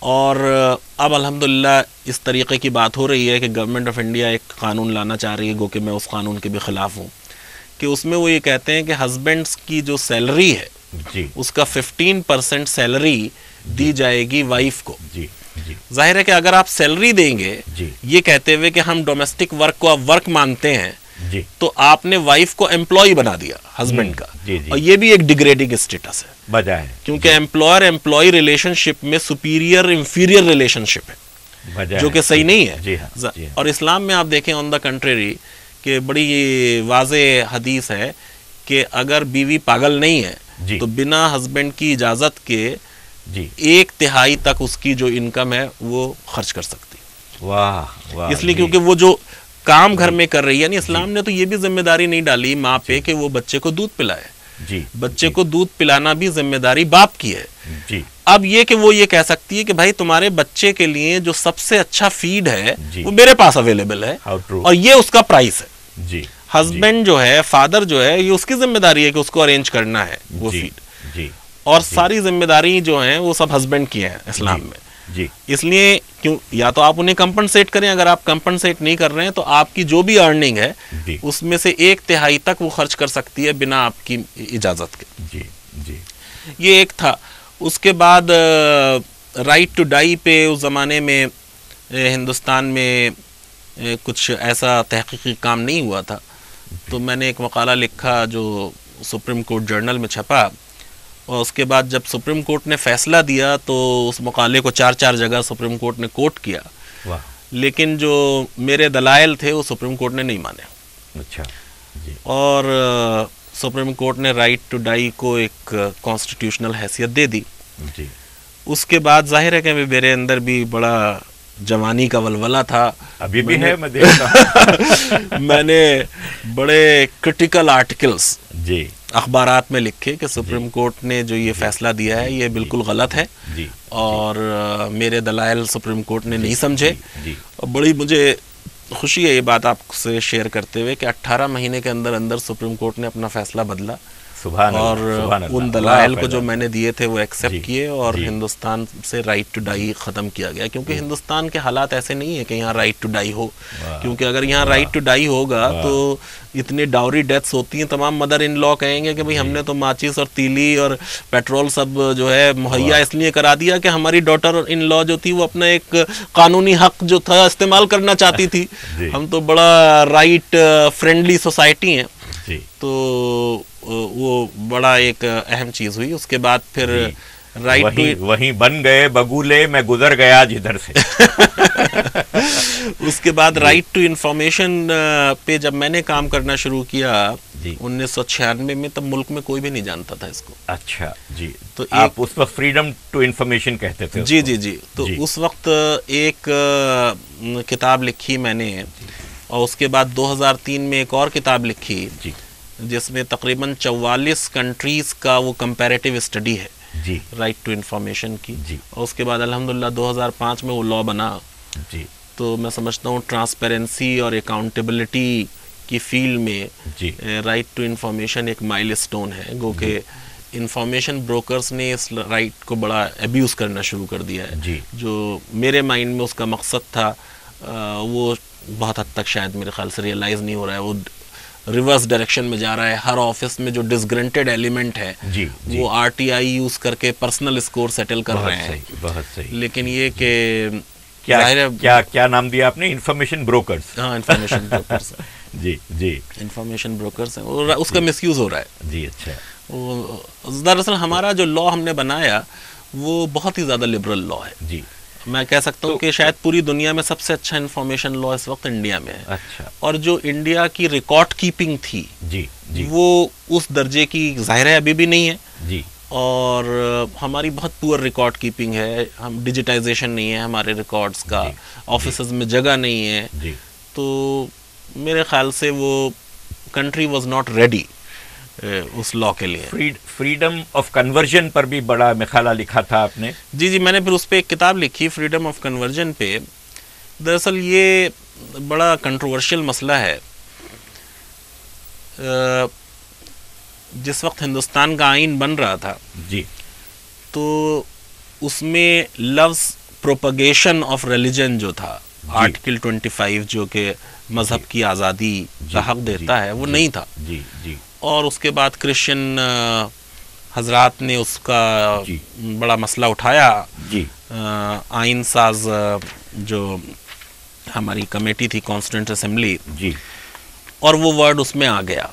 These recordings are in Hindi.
और अब अल्हम्दुलिल्लाह इस तरीके की बात हो रही है कि गवर्नमेंट ऑफ इंडिया एक कानून लाना चाह रही है, गो कि मैं उस कानून के भी ख़िलाफ़ हूँ, कि उसमें वो ये कहते हैं कि हस्बैंड्स की जो सैलरी है जी, उसका 15% सैलरी दी जाएगी वाइफ को। जी, जी, जाहिर है कि अगर आप सैलरी देंगे जी, ये कहते हुए कि हम डोमेस्टिक वर्क को अब वर्क मानते हैं, जी, तो आपने वाइफ को एम्प्लॉय बना दिया हस्बैंड का। जी, जी। और ये भी एक डिग्रेडिंग स्टेटस है, वजह है, क्योंकि एम्प्लॉयर एम्प्लॉय रिलेशनशिप में सुपीरियर इंफीरियर रिलेशनशिप है, वजह जो है। कि सही नहीं है। जी हाँ, जी हाँ। और इस्लाम में आप देखें ऑन द कंट्री कि बड़ी वाज़े हदीस है कि अगर बीवी पागल नहीं है जी, तो बिना हस्बैंड की इजाज़त के जी, 1/3 तक उसकी जो इनकम है वो खर्च कर सकती है। वाह वाह। इसलिए जी, क्योंकि वो जो काम घर में कर रही है, यानी इस्लाम ने तो ये भी जिम्मेदारी नहीं डाली माँ पे कि वो बच्चे को दूध पिलाए। जी, बच्चे को दूध पिलाना भी जिम्मेदारी बाप की है। जी, अब ये कि वो ये कह सकती है कि भाई तुम्हारे बच्चे के लिए जो सबसे अच्छा फीड है जी। वो मेरे पास अवेलेबल है, हाउ ट्रू। और ये उसका प्राइस है। जी, हस्बैंड जो है, फादर जो है, ये उसकी जिम्मेदारी है कि उसको अरेंज करना है वो जी, फीड, जी, और सारी जिम्मेदारी जो है वो सब हस्बैंड की है इस्लाम में। जी, इसलिए क्यों, या तो आप उन्हें कंपनसेट करें, अगर आप कंपनसेट नहीं कर रहे हैं तो आपकी जो भी अर्निंग है जी, उसमें से 1/3 तक वो खर्च कर सकती है बिना आपकी इजाज़त के। जी, जी, ये एक था। उसके बाद राइट टू डाई पे उस ज़माने में हिंदुस्तान में कुछ ऐसा तहकीकी काम नहीं हुआ था, तो मैंने एक मकाला लिखा जो सुप्रीम कोर्ट जर्नल में छपा, और उसके बाद जब सुप्रीम कोर्ट ने फैसला दिया तो उस मकाले को 4 जगह सुप्रीम कोर्ट ने कोट किया, वाह, लेकिन जो मेरे दलाइल थे वो सुप्रीम कोर्ट ने नहीं माने। अच्छा, जी, और सुप्रीम कोर्ट ने राइट टू डाई को एक कॉन्स्टिट्यूशनल हैसियत दे दी। जी, उसके बाद जाहिर है कि मेरे अंदर भी बड़ा जवानी का वलवला था। अभी भी है, मैं देखता हूँ। मैंने बड़े क्रिटिकल आर्टिकल्स जी, अखबारात में लिखे कि सुप्रीम कोर्ट ने जो ये फैसला दिया है ये बिल्कुल गलत है, जी, और मेरे दलाइल सुप्रीम कोर्ट ने नहीं समझे। जी, और बड़ी मुझे खुशी है ये बात आपसे शेयर करते हुए कि 18 महीने के अंदर अंदर सुप्रीम कोर्ट ने अपना फैसला बदला, सुभान अल्लाह, और सुभान अल्लाह, उन दलाइल वाह, को जो फैज़ान। मैंने दिए थे वो जी, एक्सेप्ट किए, और जी। हिंदुस्तान से राइट टू डाई ख़त्म किया गया, क्योंकि हिंदुस्तान के हालात ऐसे नहीं है कि यहाँ राइट टू डाई हो। वाह, क्योंकि अगर यहाँ राइट टू डाई होगा तो इतनी डाउरी डेथ्स होती हैं, तमाम मदर इन लॉ कहेंगे कि भाई हमने तो माचिस और तीली और पेट्रोल सब जो है मुहैया इसलिए करा दिया कि हमारी डॉटर इन लॉ जो थी वो अपना एक कानूनी हक जो था इस्तेमाल करना चाहती थी। जी। हम तो बड़ा राइट फ्रेंडली सोसाइटी हैं, जी, तो वो बड़ा एक अहम चीज़ हुई। उसके बाद फिर राइट वहीं वहीं बन गए बगुले, मैं गुजर गया जिधर से। उसके बाद राइट टू इंफॉर्मेशन पे जब मैंने काम करना शुरू किया जी। 1996 में, तब मुल्क में कोई भी नहीं जानता था इसको। अच्छा जी, तो आप उस वक्त फ्रीडम टू इंफॉर्मेशन कहते थे जी उसको? जी जी। तो जी। उस वक्त एक किताब लिखी मैंने, और उसके बाद 2003 में एक और किताब लिखी जी, जिसमें तकरीबन 44 कंट्रीज़ का वो कंपैरेटिव स्टडी है जी, राइट टू इंफॉर्मेशन की। जी, और उसके बाद अल्हम्दुलिल्लाह 2005 में वो लॉ बना। जी, तो मैं समझता हूँ ट्रांसपेरेंसी और अकाउंटेबिलिटी की फील्ड में जी, राइट टू इंफॉर्मेशन एक माइलस्टोन है, गो के इंफॉर्मेशन ब्रोकर्स ने इस राइट को बड़ा एब्यूज़ करना शुरू कर दिया है। जी, जो मेरे माइंड में उसका मकसद था वो बहुत हद तक शायद मेरे ख्याल से रियलाइज़ नहीं हो रहा है। वो रिवर्स डायरेक्शन में जा रहा है। हर ऑफिस में जो डिसग्रंटेड एलिमेंट है जी, जी। वो RTI यूज़ करके पर्सनल स्कोर सेटल कर बहुत रहे हैं। सही, बहुत सही। लेकिन ये कि क्या जाहिर है, क्या क्या नाम दिया आपने? Information brokers. हाँ, इंफॉर्मेशन ब्रोकर्स जी, जी, इंफॉर्मेशन ब्रोकर्स हैं, और उसका मिसयूज़ हो रहा है। जी, अच्छा, वो दरअसल हमारा जो लॉ हमने बनाया वो बहुत ही ज़्यादा लिबरल लॉ है। जी, मैं कह सकता हूँ कि शायद पूरी दुनिया में सबसे अच्छा इंफॉर्मेशन लॉ इस वक्त इंडिया में है। अच्छा, और जो इंडिया की रिकॉर्ड कीपिंग थी जी, जी, वो उस दर्जे की जाहिर है अभी भी नहीं है, जी, और हमारी बहुत पुअर रिकॉर्ड कीपिंग है। हम डिजिटाइजेशन नहीं है हमारे रिकॉर्ड्स का, जी, ऑफिसेज में जगह नहीं है। जी, तो मेरे ख्याल से वो कंट्री वाज नॉट रेडी उस लॉ के लिए। फ्रीडम ऑफ कन्वर्जन पर भी बड़ा मकाला लिखा था आपने। जी जी, मैंने फिर उस पर एक किताब लिखी फ्रीडम ऑफ कन्वर्जन पे। दरअसल ये बड़ा कंट्रोवर्शियल मसला है। जिस वक्त हिंदुस्तान का आइन बन रहा था जी, तो उसमें लफ्ज़ प्रोपगेशन ऑफ रिलीजन जो था, आर्टिकल 25 जो कि मजहब की आज़ादी का हक देता है, वो नहीं था। जी जी। और उसके बाद क्रिश्चियन हजरात ने उसका बड़ा मसला उठाया। जी। आइन साज जो हमारी कमेटी थी, कॉन्स्टिट्यूंट असेंबली जी, और वो वर्ड उसमें आ गया।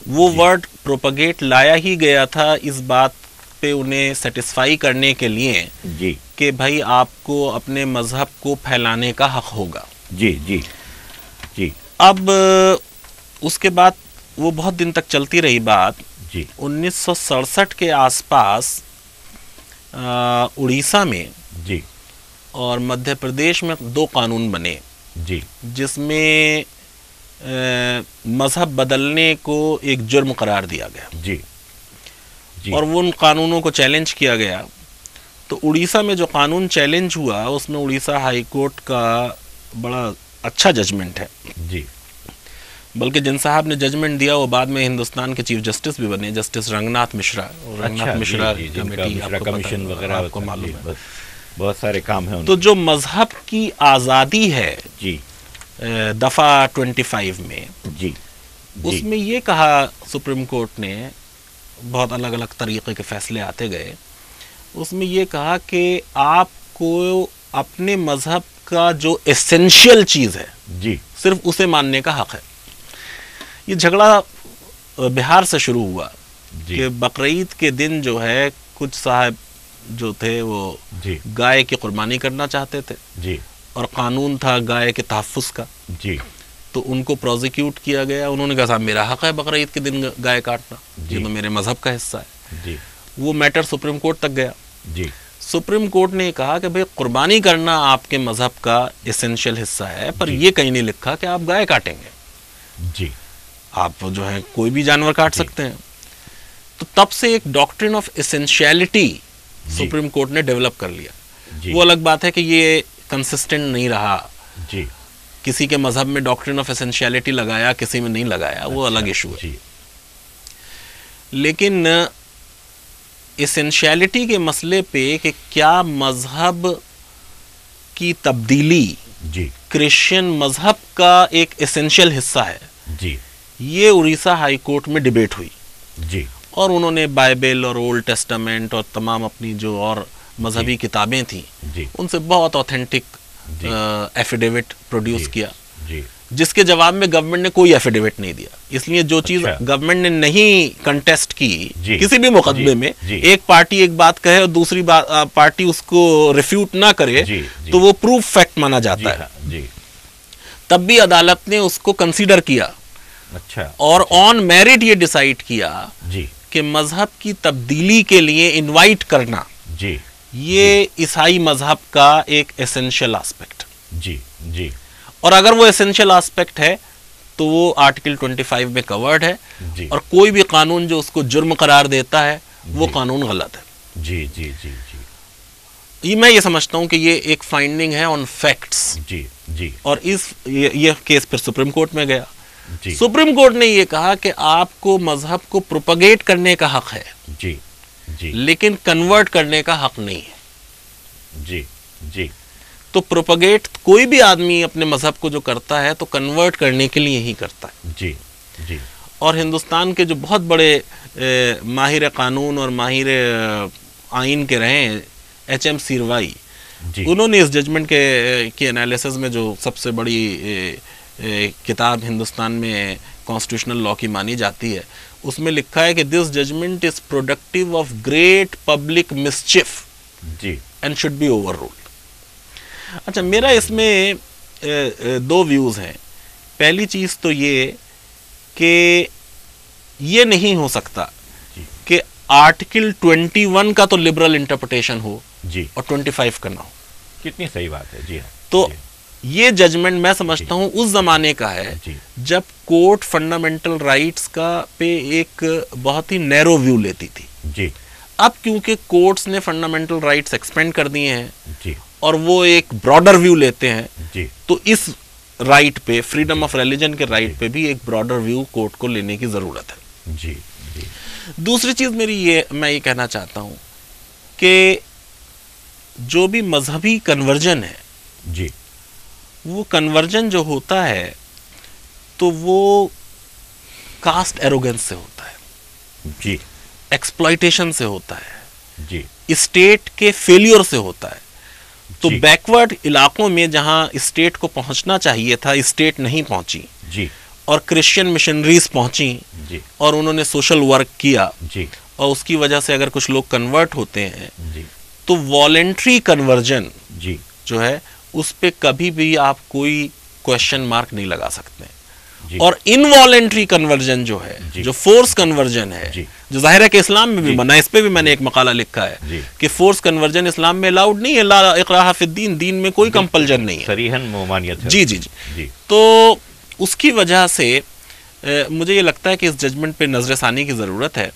वो वर्ड प्रोपगेट लाया ही गया था इस बात पे उन्हें सेटिस्फाई करने के लिए जी, कि भाई आपको अपने मजहब को फैलाने का हक होगा। जी जी जी। अब उसके बाद वो बहुत दिन तक चलती रही बात। जी। 1967 के आसपास उड़ीसा में जी और मध्य प्रदेश में 2 कानून बने जी, जिसमें मजहब बदलने को एक जुर्म करार दिया गया। जी जी। और वो उन कानूनों को चैलेंज किया गया। तो उड़ीसा में जो कानून चैलेंज हुआ उसमें उड़ीसा हाई कोर्ट का बड़ा अच्छा जजमेंट है। जी। बल्कि जिन साहब ने जजमेंट दिया वो बाद में हिंदुस्तान के चीफ जस्टिस भी बने, जस्टिस रंगनाथ मिश्रा। और रंगनाथ मिश्रा कमेटी कमीशन वगैरह आपको मालूम है, बहुत सारे काम हैं। तो जो मजहब की आज़ादी है जी, दफ़ा 25 में, जी, उसमें ये कहा सुप्रीम कोर्ट ने, बहुत अलग अलग तरीके के फैसले आते गए, उसमें ये कहा कि आपको अपने मजहब का जो एसेंशियल चीज़ है जी, सिर्फ उसे मानने का हक है। ये झगड़ा बिहार से शुरू हुआ कि बकरीद के दिन जो है कुछ साहब जो थे वो गाय की कुर्बानी करना चाहते थे जी, और कानून था गाय के तहफ़्फ़ुज़ का जी, तो उनको प्रोसिक्यूट किया गया। उन्होंने कहा साहब मेरा हक है बकरीद के दिन गाय काटना, ये तो मेरे मजहब का हिस्सा है। जी। वो मैटर सुप्रीम कोर्ट तक गया। जी। सुप्रीम कोर्ट ने कहा कि भाई कुर्बानी करना आपके मजहब का एसेंशियल हिस्सा है, पर ये कहीं नहीं लिखा कि आप गाय काटेंगे। जी। आप जो है कोई भी जानवर काट सकते हैं। तो तब से एक doctrine of essentiality supreme court ने डेवलप कर लिया। वो अलग बात है कि ये कंसिस्टेंट नहीं रहा। जी। किसी के मजहब में डॉक्ट्रिन ऑफ एसेंशियलिटी लगाया, किसी में नहीं लगाया, वो अलग इशू है। लेकिन एसेंशियलिटी के मसले पे कि क्या मजहब की तब्दीली क्रिश्चियन मजहब का एक एसेंशियल हिस्सा है, जी, ये उड़ीसा हाई कोर्ट में डिबेट हुई। जी। और उन्होंने बाइबल और ओल्ड टेस्टामेंट और तमाम अपनी जो और मजहबी किताबें थी उनसे बहुत ऑथेंटिक एफिडेविट प्रोड्यूस किया, जिसके जवाब में गवर्नमेंट ने कोई एफिडेविट नहीं दिया। इसलिए जो चीज गवर्नमेंट ने नहीं कंटेस्ट की किसी भी मुकदमे में, एक पार्टी एक बात कहे और दूसरी पार्टी उसको रिफ्यूट ना करे, तो वो प्रूफ फैक्ट माना जाता है। तब भी अदालत ने उसको कंसीडर किया। अच्छा। और ऑन मेरिट ये डिसाइड किया कि मजहब की तब्दीली के लिए इनवाइट करना ये ईसाई मजहब का एक एसेंशियल एस्पेक्ट। जी, जी। और अगर वो एसेंशियल एस्पेक्ट है तो वो आर्टिकल 25 में कवर्ड है, और कोई भी कानून जो उसको जुर्म करार देता है वो कानून गलत है। जी, जी, जी, जी। मैं ये समझता हूं कि ये एक फाइंडिंग है ऑन फैक्ट्स। जी, जी। और ये केस फिर सुप्रीम कोर्ट में गया। सुप्रीम कोर्ट ने ये कहा कि आपको मजहब को प्रोपगेट करने का हक है, जी, जी, लेकिन कन्वर्ट करने का हक नहीं है। जी, जी। तो प्रोपगेट कोई भी आदमी अपने मजहब को जो करता है तो कन्वर्ट करने के लिए ही करता है। जी, जी। और हिंदुस्तान के जो बहुत बड़े माहिर कानून और माहिर आइन के रहे एच.एम. सीरवाई, उन्होंने इस जजमेंट के एनालिसिस में जो सबसे बड़ी किताब हिंदुस्तान में कॉन्स्टिट्यूशनल लॉ की मानी जाती है, उसमें लिखा है कि this judgement is productive of great public mischief and should be overruled. अच्छा, मेरा इसमें 2 व्यूज़ हैं। पहली चीज़ तो ये कि ये नहीं हो सकता कि आर्टिकल 21 का तो लिबरल इंटरप्रिटेशन हो और 25 का ना हो। कितनी सही बात है। जी हाँ। तो ये जजमेंट मैं समझता हूँ उस जमाने का है जब कोर्ट फंडामेंटल राइट्स का पे एक बहुत ही नैरो व्यू लेती थी। अब क्योंकि कोर्ट्स ने फंडामेंटल राइट्स एक्सपेंड कर दिए हैं और वो एक ब्रॉडर व्यू लेते हैं, तो इस राइट पे, फ्रीडम ऑफ रिलीजन के राइट पे भी एक ब्रॉडर व्यू कोर्ट को लेने की जरूरत है। जी, जी। दूसरी चीज मैं ये कहना चाहता हूं कि जो भी मजहबी कन्वर्जन है जी वो कन्वर्जन जो होता है तो वो कास्ट एरोगेंस से होता है, जी एक्सप्लॉइटेशन से होता है, जी स्टेट के फेलियर से होता है। तो जी। बैकवर्ड इलाकों में जहां स्टेट को पहुंचना चाहिए था, स्टेट नहीं पहुंची जी और क्रिश्चियन मिशनरीज पहुंची जी और उन्होंने सोशल वर्क किया जी और उसकी वजह से अगर कुछ लोग कन्वर्ट होते हैं जी तो वॉलेंट्री कन्वर्जन जी जो है उस पे कभी भी आप कोई क्वेश्चन मार्क नहीं लगा सकते। जी और इनवॉलेंट्री कन्वर्जन जो है, जी। जो फोर्स कन्वर्जन है, जी। जो जाहिर है कि इस्लाम में भी जी। मना, इस पे भी मैंने एक मकाला लिखा है जी। कि फोर्स कन्वर्जन इस्लाम में अलाउड नहीं है, ला इकराह फिद्दीन, दीन में कोई कंपल्जन नहीं है। सरीहन ममानियत है। जी जी जी जी तो उसकी वजह से मुझे ये लगता है कि इस जजमेंट पे नजरसानी की ज़रूरत है